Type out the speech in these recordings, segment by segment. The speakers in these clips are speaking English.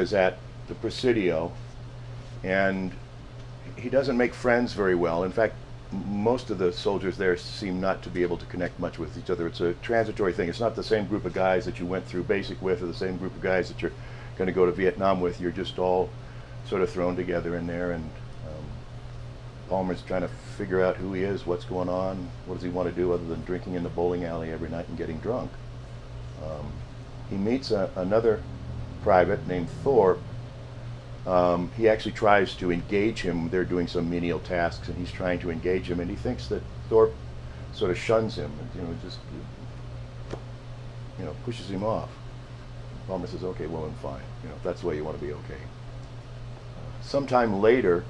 is at the Presidio, and he doesn't make friends very well. In fact, most of the soldiers there seem not to be able to connect much with each other. It's a transitory thing. It's not the same group of guys that you went through basic with, or the same group of guys that you're going to go to Vietnam with. You're just all sort of thrown together in there, and Palmer's trying to figure out who he is, what's going on, what does he want to do other than drinking in the bowling alley every night and getting drunk. He meets another private named Thorpe. He actually tries to engage him. They're doing some menial tasks, and he's trying to engage him, and he thinks that Thorpe sort of shuns him, and just pushes him off. Palmer says, "Okay, well, then fine. If that's the way you want to be, okay." Sometime later,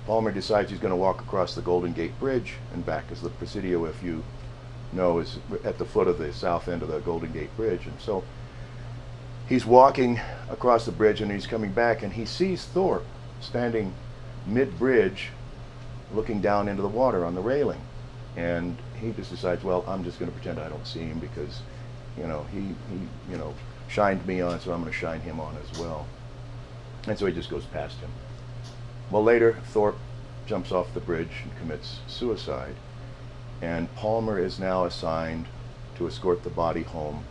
Palmer decides he's going to walk across the Golden Gate Bridge and back, as the Presidio, if you know, is at the foot of the south end of the Golden Gate Bridge. And so he's walking across the bridge, and he's coming back, and he sees Thorpe standing mid-bridge looking down into the water on the railing. And he just decides, well, I'm just going to pretend I don't see him, because he shined me on, so I'm going to shine him on as well. And so he just goes past him. Well, later, Thorpe jumps off the bridge and commits suicide, and Palmer is now assigned to escort the body home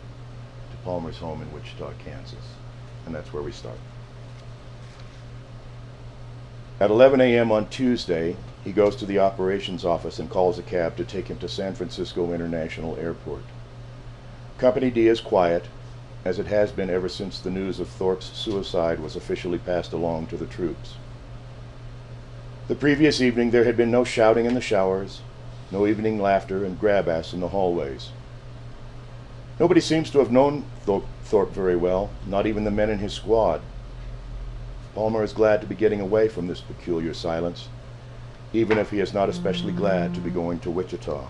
to Palmer's home in Wichita, Kansas. And that's where we start. At 11 a.m. on Tuesday, he goes to the operations office and calls a cab to take him to San Francisco International Airport. Company D is quiet, as it has been ever since the news of Thorpe's suicide was officially passed along to the troops. The previous evening there had been no shouting in the showers, no evening laughter and grab-ass in the hallways. Nobody seems to have known Thorpe very well, not even the men in his squad. Palmer is glad to be getting away from this peculiar silence, even if he is not especially glad to be going to Wichita.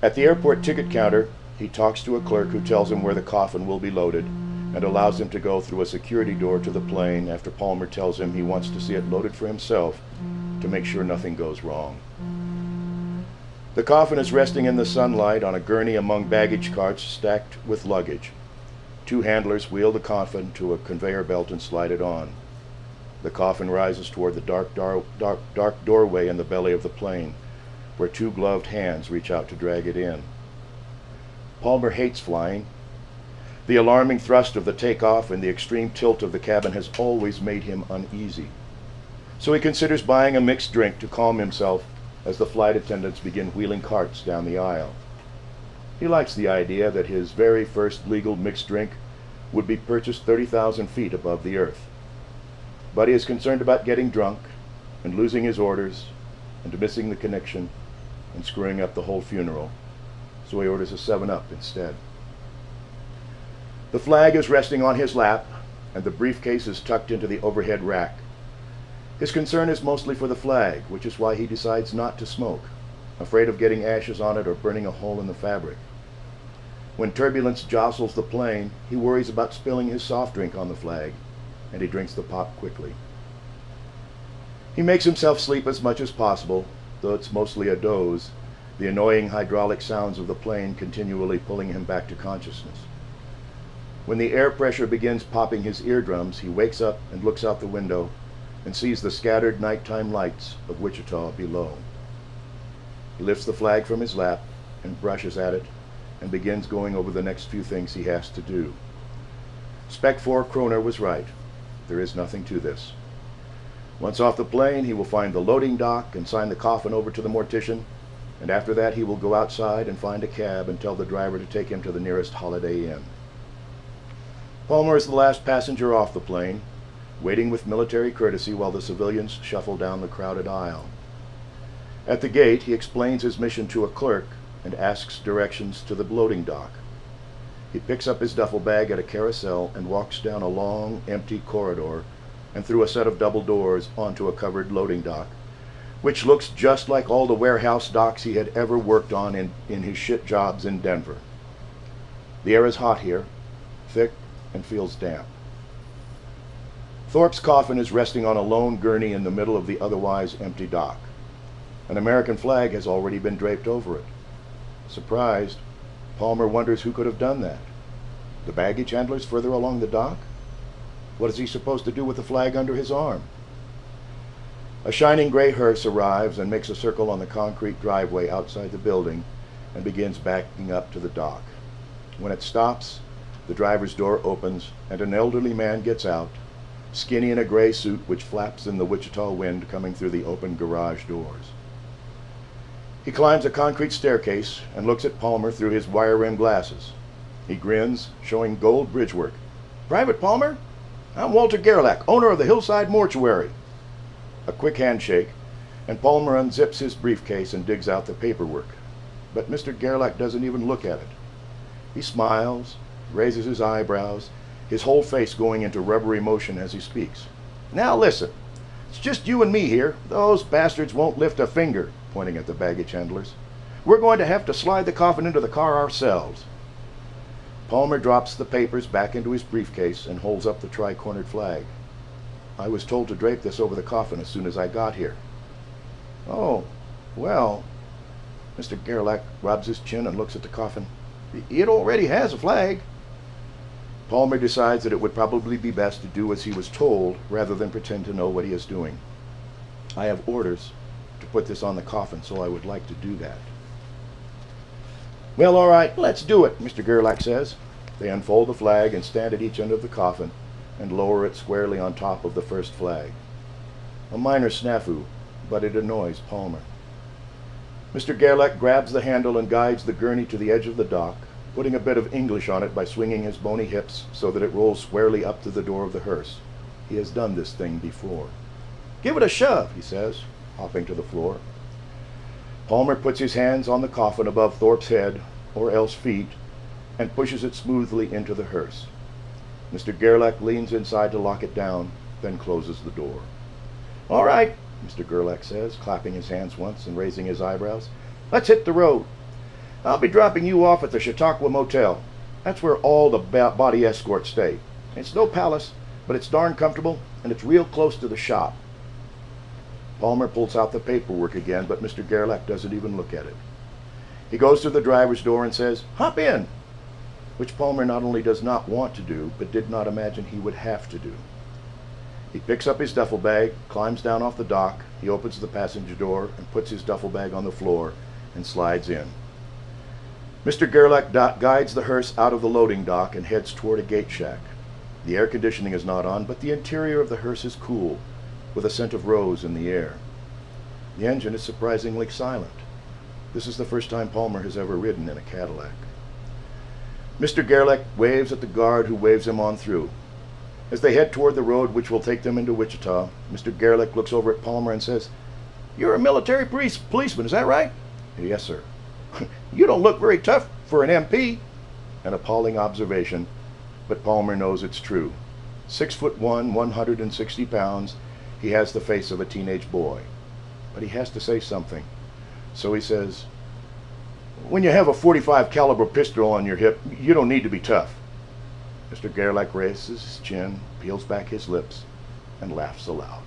At the airport ticket counter, he talks to a clerk who tells him where the coffin will be loaded and allows him to go through a security door to the plane after Palmer tells him he wants to see it loaded for himself to make sure nothing goes wrong. The coffin is resting in the sunlight on a gurney among baggage carts stacked with luggage. Two handlers wheel the coffin to a conveyor belt and slide it on. The coffin rises toward the dark doorway in the belly of the plane, where two gloved hands reach out to drag it in. Palmer hates flying. The alarming thrust of the takeoff and the extreme tilt of the cabin has always made him uneasy. So he considers buying a mixed drink to calm himself as the flight attendants begin wheeling carts down the aisle. He likes the idea that his very first legal mixed drink would be purchased 30,000 feet above the earth. But he is concerned about getting drunk and losing his orders and missing the connection and screwing up the whole funeral, so he orders a 7-Up instead. The flag is resting on his lap, and the briefcase is tucked into the overhead rack. His concern is mostly for the flag, which is why he decides not to smoke, afraid of getting ashes on it or burning a hole in the fabric. When turbulence jostles the plane, he worries about spilling his soft drink on the flag, and he drinks the pop quickly. He makes himself sleep as much as possible, though it's mostly a doze, the annoying hydraulic sounds of the plane continually pulling him back to consciousness. When the air pressure begins popping his eardrums, he wakes up and looks out the window and sees the scattered nighttime lights of Wichita below. He lifts the flag from his lap and brushes at it and begins going over the next few things he has to do. Spec 4 Kroner was right. There is nothing to this. Once off the plane, he will find the loading dock and sign the coffin over to the mortician, and after that he will go outside and find a cab and tell the driver to take him to the nearest Holiday Inn. Palmer is the last passenger off the plane, waiting with military courtesy while the civilians shuffle down the crowded aisle. At the gate, he explains his mission to a clerk and asks directions to the loading dock. He picks up his duffel bag at a carousel and walks down a long, empty corridor and through a set of double doors onto a covered loading dock, which looks just like all the warehouse docks he had ever worked on in his shit jobs in Denver. The air is hot here, thick, and feels damp. Thorpe's coffin is resting on a lone gurney in the middle of the otherwise empty dock. An American flag has already been draped over it. Surprised, Palmer wonders who could have done that. The baggage handlers further along the dock? What is he supposed to do with the flag under his arm? A shining gray hearse arrives and makes a circle on the concrete driveway outside the building and begins backing up to the dock. When it stops, the driver's door opens and an elderly man gets out, skinny in a gray suit which flaps in the Wichita wind coming through the open garage doors. He climbs a concrete staircase and looks at Palmer through his wire-rimmed glasses. He grins, showing gold bridgework. "Private Palmer? I'm Walter Gerlach, owner of the Hillside Mortuary." A quick handshake, and Palmer unzips his briefcase and digs out the paperwork. But Mr. Gerlach doesn't even look at it. He smiles, raises his eyebrows, his whole face going into rubbery motion as he speaks. "Now listen, it's just you and me here. Those bastards won't lift a finger," pointing at the baggage handlers. "We're going to have to slide the coffin into the car ourselves." Palmer drops the papers back into his briefcase and holds up the tri-cornered flag. "I was told to drape this over the coffin as soon as I got here." "Oh, well," Mr. Gerlach rubs his chin and looks at the coffin. "It already has a flag." Palmer decides that it would probably be best to do as he was told rather than pretend to know what he is doing. "I have orders to put this on the coffin, so I would like to do that." "Well, all right, let's do it," Mr. Gerlach says. They unfold the flag and stand at each end of the coffin and lower it squarely on top of the first flag. A minor snafu, but it annoys Palmer. Mr. Gerlach grabs the handle and guides the gurney to the edge of the dock, putting a bit of English on it by swinging his bony hips so that it rolls squarely up to the door of the hearse. He has done this thing before. "Give it a shove," he says, hopping to the floor. Palmer puts his hands on the coffin above Thorpe's head, or else feet, and pushes it smoothly into the hearse. Mr. Gerlach leans inside to lock it down, then closes the door. "All right," Mr. Gerlach says, clapping his hands once and raising his eyebrows. "Let's hit the road. I'll be dropping you off at the Chautauqua Motel. That's where all the body escorts stay. It's no palace, but it's darn comfortable, and it's real close to the shop." Palmer pulls out the paperwork again, but Mr. Gerlach doesn't even look at it. He goes to the driver's door and says, "Hop in," which Palmer not only does not want to do, but did not imagine he would have to do. He picks up his duffel bag, climbs down off the dock, he opens the passenger door and puts his duffel bag on the floor and slides in. Mr. Gerlach guides the hearse out of the loading dock and heads toward a gate shack. The air conditioning is not on, but the interior of the hearse is cool, with a scent of rose in the air. The engine is surprisingly silent. This is the first time Palmer has ever ridden in a Cadillac. Mr. Gerlach waves at the guard who waves him on through. As they head toward the road which will take them into Wichita, Mr. Gerlach looks over at Palmer and says, "You're a military policeman, is that right?" "Yes, sir." "You don't look very tough for an MP." An appalling observation, but Palmer knows it's true. 6'1", 160 pounds, he has the face of a teenage boy. But he has to say something. So he says, "When you have a .45 caliber pistol on your hip, you don't need to be tough." Mr. Gerlach raises his chin, peels back his lips, and laughs aloud.